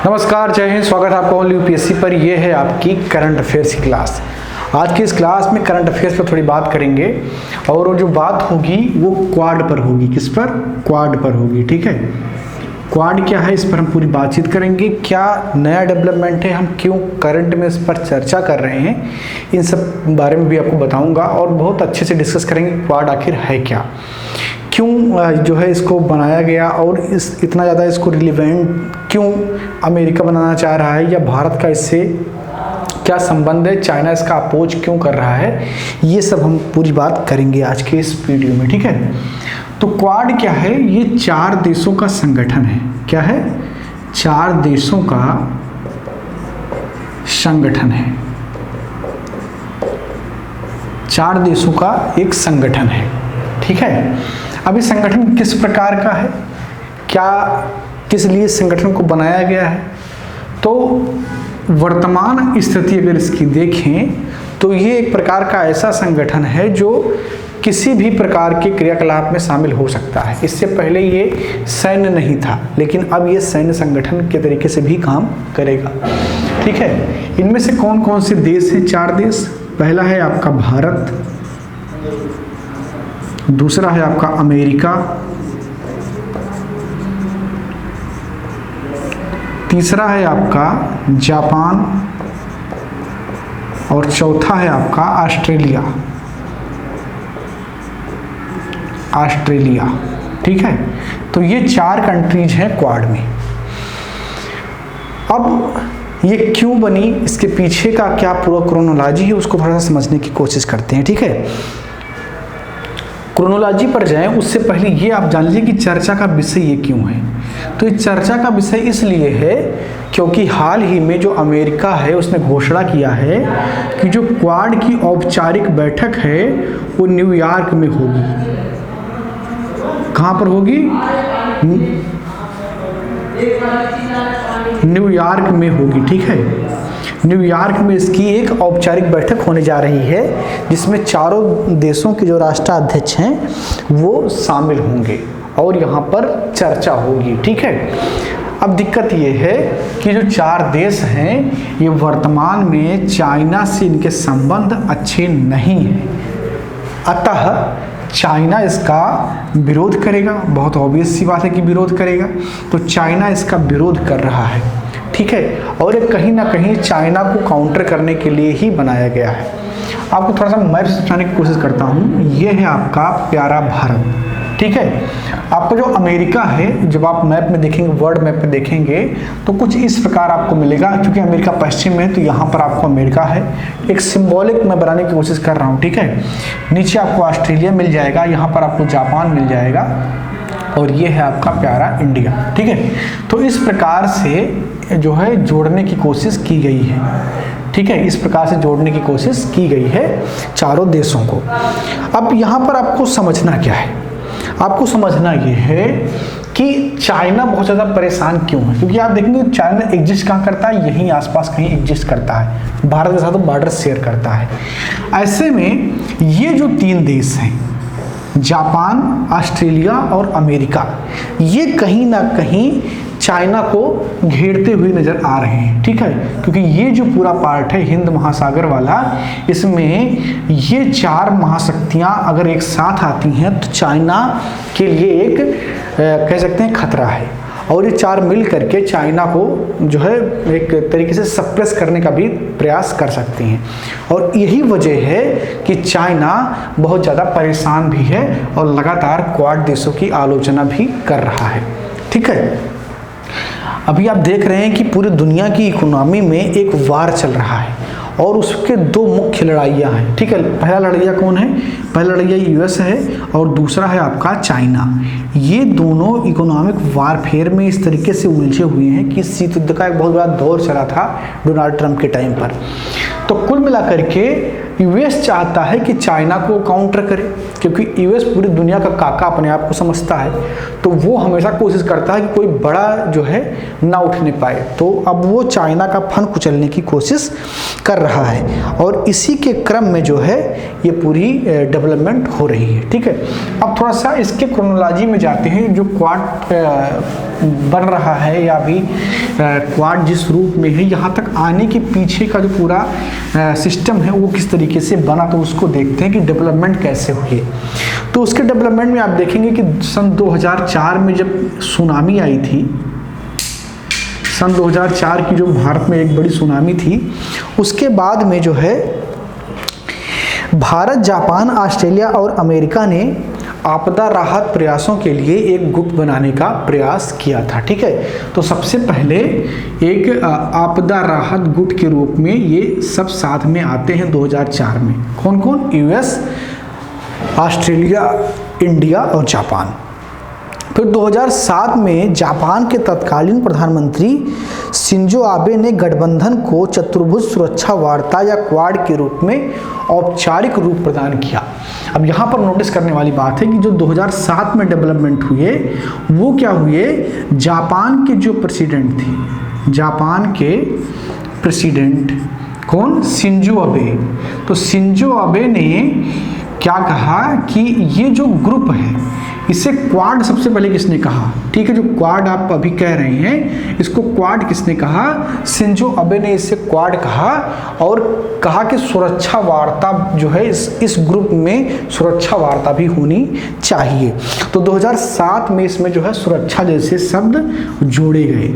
नमस्कार, जय हिंद। स्वागत है आपका ओनली यूपीएससी पर। यह है आपकी करंट अफेयर्स की क्लास। आज की इस क्लास में करंट अफेयर्स पर थोड़ी बात करेंगे और वो जो बात होगी वो क्वाड पर होगी। किस पर? क्वाड पर होगी। ठीक है, क्वाड क्या है इस पर हम पूरी बातचीत करेंगे। क्या नया डेवलपमेंट है, हम क्यों करंट में इस पर चर्चा कर रहे हैं, इन सब बारे में भी आपको बताऊंगा और बहुत अच्छे से डिस्कस करेंगे क्वाड आखिर है क्या, क्यों जो है इसको बनाया गया और इतना ज़्यादा इसको रिलेवेंट क्यों अमेरिका बनाना चाह रहा है या भारत का इससे क्या संबंध है, चाइना इसका अपोज क्यों कर रहा है, ये सब हम पूरी बात करेंगे आज के इस वीडियो में। ठीक है, तो क्वाड क्या है? ये 4 देशों का संगठन है। क्या है? 4 देशों का संगठन है। 4 देशों का एक संगठन है। ठीक है, अब इस संगठन किस प्रकार का है, क्या किस लिए इस संगठन को बनाया गया है, तो वर्तमान स्थिति अगर इसकी देखें तो ये एक प्रकार का ऐसा संगठन है जो किसी भी प्रकार के क्रियाकलाप में शामिल हो सकता है। इससे पहले ये सैन्य नहीं था, लेकिन अब ये सैन्य संगठन के तरीके से भी काम करेगा। ठीक है, इनमें से कौन कौन से देश हैं? 4 देश। पहला है आपका भारत, दूसरा है आपका अमेरिका, तीसरा है आपका जापान और चौथा है आपका ऑस्ट्रेलिया। ठीक है, तो ये 4 कंट्रीज हैं क्वाड में। अब ये क्यों बनी, इसके पीछे का क्या पूरा क्रोनोलॉजी है, उसको थोड़ा सा समझने की कोशिश करते हैं। ठीक है, क्रोनोलॉजी पर जाएं उससे पहले ये आप जान लीजिए कि चर्चा का विषय ये क्यों है। तो ये चर्चा का विषय इसलिए है क्योंकि हाल ही में जो अमेरिका है उसने घोषणा किया है कि जो क्वाड की औपचारिक बैठक है वो न्यूयॉर्क में होगी। कहाँ पर होगी? न्यूयॉर्क में होगी। ठीक है, न्यूयॉर्क में इसकी एक औपचारिक बैठक होने जा रही है जिसमें चारों देशों के जो राष्ट्राध्यक्ष हैं वो शामिल होंगे और यहाँ पर चर्चा होगी। ठीक है, अब दिक्कत ये है कि जो 4 देश हैं ये वर्तमान में चाइना से इनके संबंध अच्छे नहीं हैं, अतः चाइना इसका विरोध करेगा। बहुत ऑब्वियस सी बात है कि विरोध करेगा, तो चाइना इसका विरोध कर रहा है। ठीक है, और ये कहीं ना कहीं चाइना को काउंटर करने के लिए ही बनाया गया है। आपको थोड़ा सा मैप समझाने की कोशिश करता हूँ। ये है आपका प्यारा भारत। ठीक है, आपको जो अमेरिका है, जब आप मैप में देखेंगे, वर्ल्ड मैप में देखेंगे तो कुछ इस प्रकार आपको मिलेगा। क्योंकि अमेरिका पश्चिम में है तो यहाँ पर आपको अमेरिका है। एक सिंबॉलिक मैं बनाने की कोशिश कर रहा हूँ। ठीक है, नीचे आपको ऑस्ट्रेलिया मिल जाएगा, यहाँ पर आपको जापान मिल जाएगा और ये है आपका प्यारा इंडिया। ठीक है, तो इस प्रकार से जो है जोड़ने की कोशिश की गई है। ठीक है, इस प्रकार से जोड़ने की कोशिश की गई है चारों देशों को। अब यहाँ पर आपको समझना क्या है? आपको समझना ये है कि चाइना बहुत ज़्यादा परेशान क्यों है। क्योंकि आप देखेंगे चाइना एग्जिस्ट कहाँ करता है, यहीं आसपास कहीं एग्जिस्ट करता है, भारत के साथ बॉर्डर शेयर करता है। ऐसे में ये जो 3 देश हैं, जापान, ऑस्ट्रेलिया और अमेरिका, ये कहीं ना कहीं चाइना को घेरते हुए नजर आ रहे हैं। ठीक है, क्योंकि ये जो पूरा पार्ट है हिंद महासागर वाला, इसमें ये 4 महाशक्तियां अगर एक साथ आती हैं तो चाइना के लिए एक कह सकते हैं खतरा है। और ये 4 मिल करके चाइना को जो है एक तरीके से सप्रेस करने का भी प्रयास कर सकती हैं। और यही वजह है कि चाइना बहुत ज़्यादा परेशान भी है और लगातार क्वाड देशों की आलोचना भी कर रहा है। ठीक है, अभी आप देख रहे हैं कि पूरी दुनिया की इकोनॉमी में एक वार चल रहा है और उसके 2 मुख्य लड़ाइयाँ हैं। ठीक है, पहला लड़ाइया कौन है? पहला लड़ाइया यूएस है और दूसरा है आपका चाइना। ये दोनों इकोनॉमिक वारफेयर में इस तरीके से उलझे हुए हैं कि शीत युद्ध का एक बहुत बड़ा दौर चला था डोनाल्ड ट्रंप के टाइम पर। तो कुल मिलाकर के यूएस चाहता है कि चाइना को काउंटर करे, क्योंकि यूएस पूरी दुनिया का काका अपने आप को समझता है, तो वो हमेशा कोशिश करता है कि कोई बड़ा जो है ना उठने पाए। तो अब वो चाइना का फन कुचलने की कोशिश कर रहा है और इसी के क्रम में जो है ये पूरी डेवलपमेंट हो रही है। ठीक है, अब थोड़ा सा इसके क्रोनोलॉजी में जाते हैं। जो क्वाड बन रहा है या अभी क्वाड जिस रूप में है, यहाँ तक आने के पीछे का जो पूरा सिस्टम है वो किस तरीके से बना, तो उसको देखते हैं कि डेवलपमेंट कैसे हुई। तो उसके डेवलपमेंट में आप देखेंगे कि सन 2004 में जब सुनामी आई थी, सन 2004 की जो भारत में एक बड़ी सुनामी थी, उसके बाद में जो है भारत, जापान, ऑस्ट्रेलिया और अमेरिका ने आपदा राहत प्रयासों के लिए एक गुट बनाने का प्रयास किया था। ठीक है, तो सबसे पहले एक आपदा राहत गुट के रूप में ये सब साथ में आते हैं 2004 में। कौन कौन? यूएस, ऑस्ट्रेलिया, इंडिया और जापान। फिर 2007 में जापान के तत्कालीन प्रधानमंत्री शिंजो आबे ने गठबंधन को चतुर्भुज सुरक्षा वार्ता या क्वाड के रूप में औपचारिक रूप प्रदान किया। अब यहाँ पर नोटिस करने वाली बात है कि जो 2007 में डेवलपमेंट हुए वो क्या हुए, जापान के जो प्रेसिडेंट थे, जापान के प्रेसिडेंट कौन? Shinzo Abe. तो शिंजो आबे ने क्या कहा कि ये जो ग्रुप है इसे क्वाड सबसे पहले किसने कहा? ठीक है, जो क्वाड आप अभी कह रहे हैं इसको क्वाड किसने कहा? शिंजो आबे ने इसे क्वाड कहा और कहा कि सुरक्षा वार्ता जो है इस ग्रुप में सुरक्षा वार्ता भी होनी चाहिए। तो 2007 में इसमें जो है सुरक्षा जैसे शब्द जोड़े गए।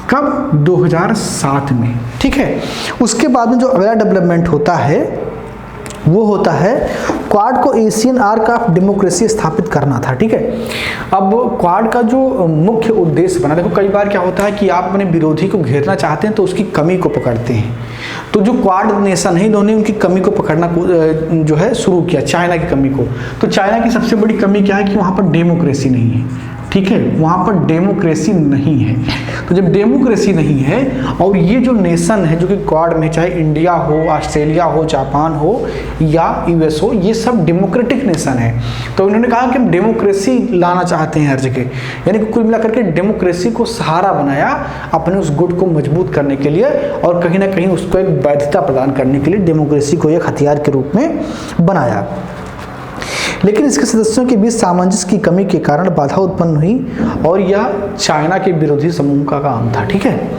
कब? 2007 में। ठीक है, उसके बाद में जो अगला डेवलपमेंट होता है वो होता है क्वाड को एशियन आर्क ऑफ डेमोक्रेसी स्थापित करना था। ठीक है, अब क्वाड का जो मुख्य उद्देश्य बना, देखो कई बार क्या होता है कि आप अपने विरोधी को घेरना चाहते हैं तो उसकी कमी को पकड़ते हैं। तो जो क्वाड नेशन है इन्होंने उनकी कमी को पकड़ना जो है शुरू किया, चाइना की कमी को। तो चाइना की सबसे बड़ी कमी क्या है कि वहाँ पर डेमोक्रेसी नहीं है। ठीक है, वहाँ पर डेमोक्रेसी नहीं है। तो जब डेमोक्रेसी नहीं है और ये जो नेशन है जो कि क्वाड में, चाहे इंडिया हो, ऑस्ट्रेलिया हो, जापान हो या यूएस हो, ये सब डेमोक्रेटिक नेशन है। तो उन्होंने कहा कि हम डेमोक्रेसी लाना चाहते हैं हर जगह, यानी कि कुल मिलाकर के डेमोक्रेसी को सहारा बनाया अपने उस गुट को मजबूत करने के लिए और कहीं ना कहीं उसको एक वैधता प्रदान करने के लिए डेमोक्रेसी को एक हथियार के रूप में बनाया। लेकिन इसके सदस्यों के बीच सामंजस्य की कमी के कारण बाधा उत्पन्न हुई और यह चाइना के विरोधी समूह का काम था। ठीक है,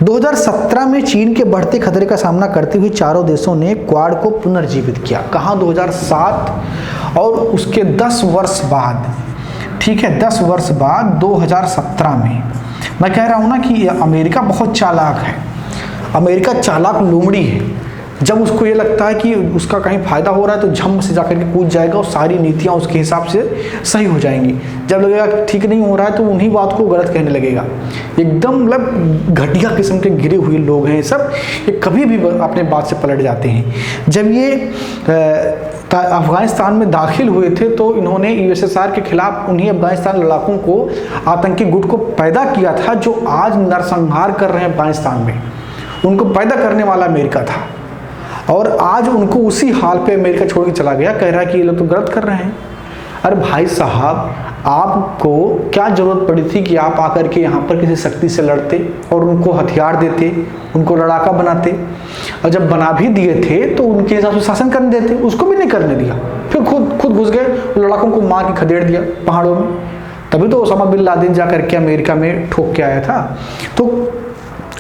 2017 में चीन के बढ़ते खतरे का सामना करते हुए चारों देशों ने क्वाड को पुनर्जीवित किया। कहाँ? 2007 और उसके 10 वर्ष बाद। ठीक है, 10 वर्ष बाद 2017 में। मैं कह रहा हूँ ना कि अमेरिका बहुत चालाक है, अमेरिका चालाक लोमड़ी है। जब उसको ये लगता है कि उसका कहीं फायदा हो रहा है तो झम से जाकर के कूद जाएगा और सारी नीतियाँ उसके हिसाब से सही हो जाएंगी। जब लगेगा कि ठीक नहीं हो रहा है तो उन्हीं बात को गलत कहने लगेगा। एकदम मतलब घटिया किस्म के गिरे हुए लोग हैं ये सब, ये कभी भी अपने बात से पलट जाते हैं। जब ये अफगानिस्तान में दाखिल हुए थे तो इन्होंने यूएसएसआर के खिलाफ उन्हीं अफगानिस्तान लड़ाकों को, आतंकी गुट को पैदा किया था जो आज नरसंहार कर रहे हैं अफगानिस्तान में। उनको पैदा करने वाला अमेरिका था और आज उनको उसी हाल पे अमेरिका छोड़ के चला गया, कह रहा है कि ये लोग तो गलत कर रहे हैं। अरे भाई साहब, आपको क्या जरूरत पड़ी थी कि आप आकर के यहाँ पर किसी शक्ति से लड़ते और उनको हथियार देते, उनको लड़ाका बनाते, और जब बना भी दिए थे तो उनके हिसाब से शासन करने देते, उसको भी नहीं करने दिया। फिर खुद घुस गए, लड़ाकों को मार के खदेड़ दिया पहाड़ों में। तभी तो ओसामा बिन लादेन जा करके अमेरिका में ठोक के आया था। तो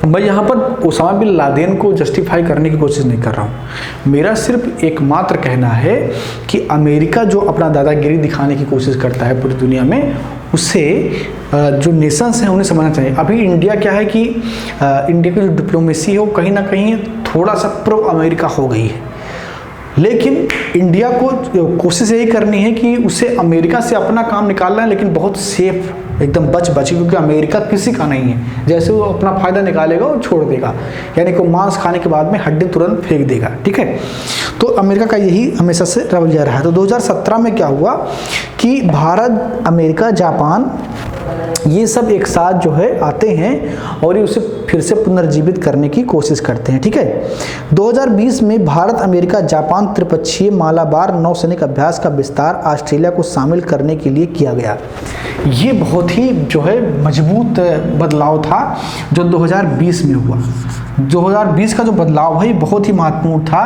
मैं यहाँ पर ओसामा बिन लादेन को जस्टिफाई करने की कोशिश नहीं कर रहा हूँ। मेरा सिर्फ एकमात्र कहना है कि अमेरिका जो अपना दादागिरी दिखाने की कोशिश करता है पूरी दुनिया में, उससे जो नेशंस हैं उन्हें समझना चाहिए। अभी इंडिया क्या है कि इंडिया की जो डिप्लोमेसी है वो कहीं ना कहीं थोड़ा सा प्रो अमेरिका हो गई है, लेकिन इंडिया को कोशिश यही करनी है कि उसे अमेरिका से अपना काम निकालना है, लेकिन बहुत सेफ, एकदम बच क्योंकि अमेरिका किसी का नहीं है। जैसे वो अपना फायदा निकालेगा और छोड़ देगा, यानी कि मांस खाने के बाद में हड्डी तुरंत फेंक देगा। ठीक है, तो अमेरिका का यही हमेशा से रवैया रहा है। तो 2017 में क्या हुआ कि भारत, अमेरिका, जापान ये सब एक साथ जो है आते हैं और ये उसे फिर से पुनर्जीवित करने की कोशिश करते हैं। ठीक है, 2020 में भारत, अमेरिका, जापान त्रिपक्षीय मालाबार नौसैनिक अभ्यास का विस्तार ऑस्ट्रेलिया को शामिल करने के लिए किया गया। ये बहुत ही जो है मजबूत बदलाव था जो 2020 में हुआ। 2020 का जो बदलाव है ये बहुत ही महत्वपूर्ण था,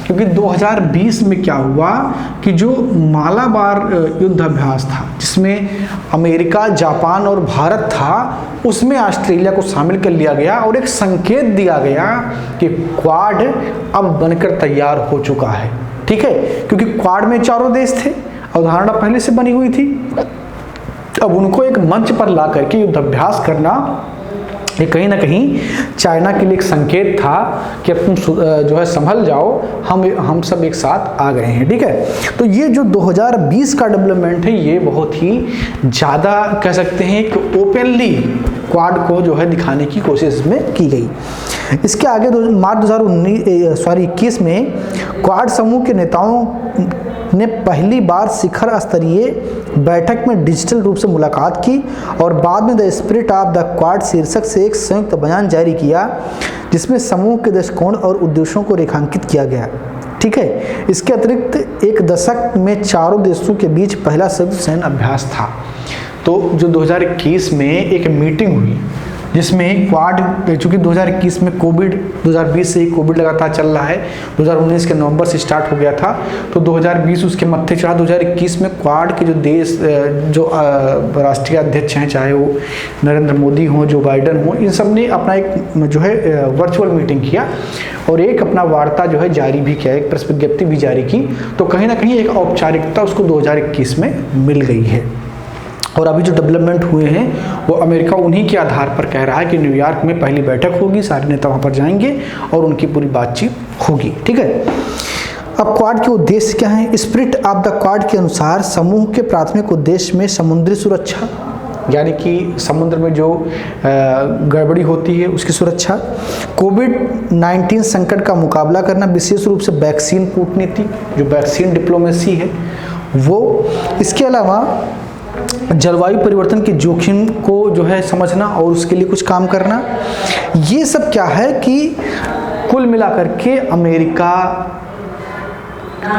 क्योंकि 2020 में क्या हुआ कि जो मालाबार युद्ध अभ्यास था जिसमें अमेरिका, जापान और भारत था, उसमें ऑस्ट्रेलिया को शामिल कर लिया गया और एक संकेत दिया गया कि क्वाड अब बनकर तैयार हो चुका है। ठीक है, क्योंकि क्वाड में 4 देश थे, अवधारणा पहले से बनी हुई थी। अब उनको एक मंच पर ला करके युद्धाभ्यास करना ये कहीं ना कहीं चाइना के लिए एक संकेत था कि अब तुम जो है संभल जाओ, हम सब एक साथ आ गए हैं। ठीक है, तो ये जो 2020 का डेवलपमेंट है ये बहुत ही ज़्यादा कह सकते हैं कि ओपनली क्वाड को जो है दिखाने की कोशिश में की गई। इसके आगे मार्च 2021 में क्वाड समूह के नेताओं ने पहली बार शिखर स्तरीय बैठक में डिजिटल रूप से मुलाकात की और बाद में the spirit of the quad शीर्षक से एक संयुक्त बयान जारी किया, जिसमें समूह के दृष्टिकोण और उद्देश्यों को रेखांकित किया गया। ठीक है, इसके अतिरिक्त एक दशक में चारों देशों के बीच पहला संयुक्त सैन्य अभ्यास था। तो जो 2021 में एक मीटिंग हुई जिसमें क्वाड, चूँकि 2021 में कोविड, 2020 से ही कोविड लगातार चल रहा है, 2019 के नवंबर से स्टार्ट हो गया था, तो 2020 उसके मत्थे चढ़ा। 2021 में क्वाड के जो देश जो राष्ट्रीय अध्यक्ष हैं, चाहे वो नरेंद्र मोदी हों, जो बाइडन हों, इन सब ने अपना एक जो है वर्चुअल मीटिंग किया और एक अपना वार्ता जो है जारी भी किया, एक प्रेस विज्ञप्ति भी जारी की। तो कहीं ना कहीं एक औपचारिकता उसको 2021 में मिल गई है। और अभी जो डेवलपमेंट हुए हैं वो अमेरिका उन्हीं के आधार पर कह रहा है कि न्यूयॉर्क में पहली बैठक होगी, सारे नेता वहाँ पर जाएंगे और उनकी पूरी बातचीत होगी। ठीक है, अब क्वाड के उद्देश्य क्या हैं? स्पिरिट ऑफ द क्वाड के अनुसार समूह के प्राथमिक उद्देश्य में समुद्री सुरक्षा, यानी कि समुद्र में जो गड़बड़ी होती है उसकी सुरक्षा, कोविड-19 संकट का मुकाबला करना, विशेष रूप से वैक्सीन कूटनीति, जो वैक्सीन डिप्लोमेसी है वो, इसके अलावा जलवायु परिवर्तन के जोखिम को जो है समझना और उसके लिए कुछ काम करना। ये सब क्या है कि कुल मिलाकर के अमेरिका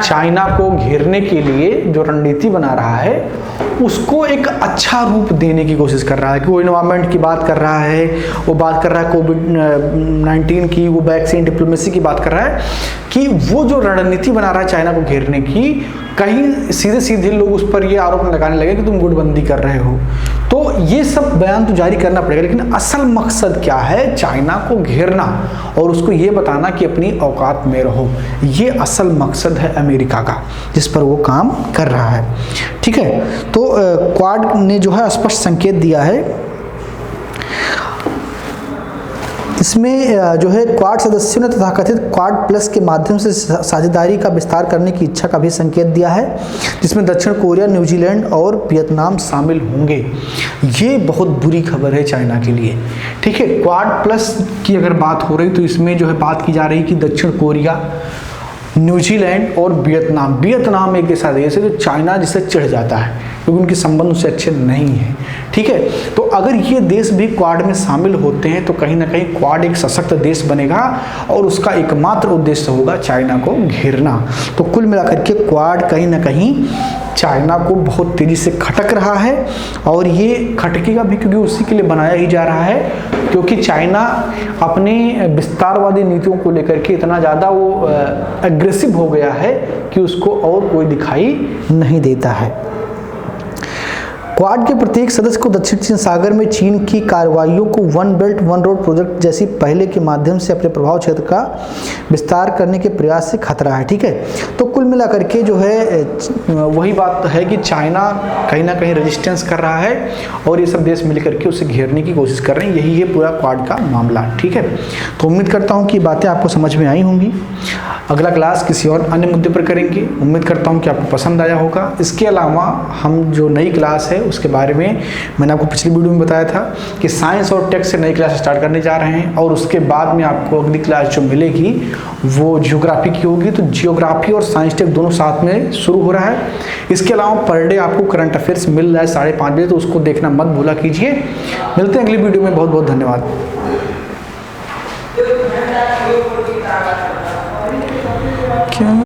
चाइना को घेरने के लिए जो रणनीति बना रहा है उसको एक अच्छा रूप देने की कोशिश कर रहा है। कि वो इन्वायरमेंट की बात कर रहा है, वो बात कर रहा है कोविड-19 की, वो वैक्सीन डिप्लोमेसी की बात कर रहा है कि वो जो रणनीति बना रहा है चाइना को घेरने की, कहीं सीधे सीधे लोग उस पर ये आरोप लगाने लगे कि तुम गुटबंदी कर रहे हो। तो ये सब बयान तो जारी करना पड़ेगा, लेकिन असल मकसद क्या है? चाइना को घेरना और उसको ये बताना कि अपनी औकात में रहो। ये असल मकसद है अमेरिका का, जिस पर वो काम कर रहा है। ठीक है, तो क्वाड ने जो है स्पष्ट संकेत दिया है। इसमें जो है क्वाड सदस्यों ने तथाकथित क्वाड प्लस के माध्यम से साझेदारी का विस्तार करने की इच्छा का भी संकेत दिया है, जिसमें दक्षिण कोरिया, न्यूजीलैंड और वियतनाम शामिल होंगे। ये बहुत बुरी खबर है चाइना के लिए। ठीक है, क्वाड प्लस की अगर बात हो रही तो इसमें जो है बात की जा रही कि दक्षिण कोरिया, न्यूजीलैंड और वियतनाम एक ऐसा देश है जो चाइना जिससे चिढ़ जाता है क्योंकि उनके संबंध उससे अच्छे नहीं हैं। ठीक है, तो अगर ये देश भी क्वाड में शामिल होते हैं तो कहीं ना कहीं क्वाड एक सशक्त देश बनेगा और उसका एकमात्र उद्देश्य होगा चाइना को घेरना। तो कुल मिलाकर के क्वाड कहीं ना कहीं चाइना को बहुत तेज़ी से खटक रहा है और ये खटकेगा भी क्योंकि उसी के लिए बनाया ही जा रहा है, क्योंकि चाइना अपने विस्तारवादी नीतियों को लेकर के इतना ज़्यादा वो एग्रेसिव हो गया है कि उसको और कोई दिखाई नहीं देता है। क्वाड के प्रत्येक सदस्य को दक्षिण चीन सागर में चीन की कार्रवाइयों को one belt one road project जैसी पहले के माध्यम से अपने प्रभाव क्षेत्र का विस्तार करने के प्रयास से खतरा है। ठीक है, तो कुल मिलाकर के जो है वही बात है कि चाइना कहीं ना कहीं रेजिस्टेंस कर रहा है और ये सब देश मिलकर के उसे घेरने की कोशिश कर रहे हैं। यही है पूरा क्वाड का मामला। ठीक है, तो उम्मीद करता हूँ कि बातें आपको समझ में आई होंगी। अगला क्लास किसी और अन्य मुद्दे पर करेंगे। उम्मीद करता हूँ कि आपको पसंद आया होगा। इसके अलावा हम जो नई क्लास है उसके बारे में मैंने आपको पिछली वीडियो में बताया था कि साइंस और टेक्स्ट से नई क्लास स्टार्ट करने जा रहे हैं, और उसके बाद में आपको अगली क्लास जो मिलेगी वो जियोग्राफी की होगी। तो जियोग्राफी और साइंस टेक दोनों साथ में शुरू हो रहा है। इसके अलावा पर डे आपको करंट अफेयर्स मिल रहा है 5:30 बजे, तो उसको देखना मत भूला कीजिए। मिलते हैं अगली वीडियो में, बहुत बहुत धन्यवाद। क्या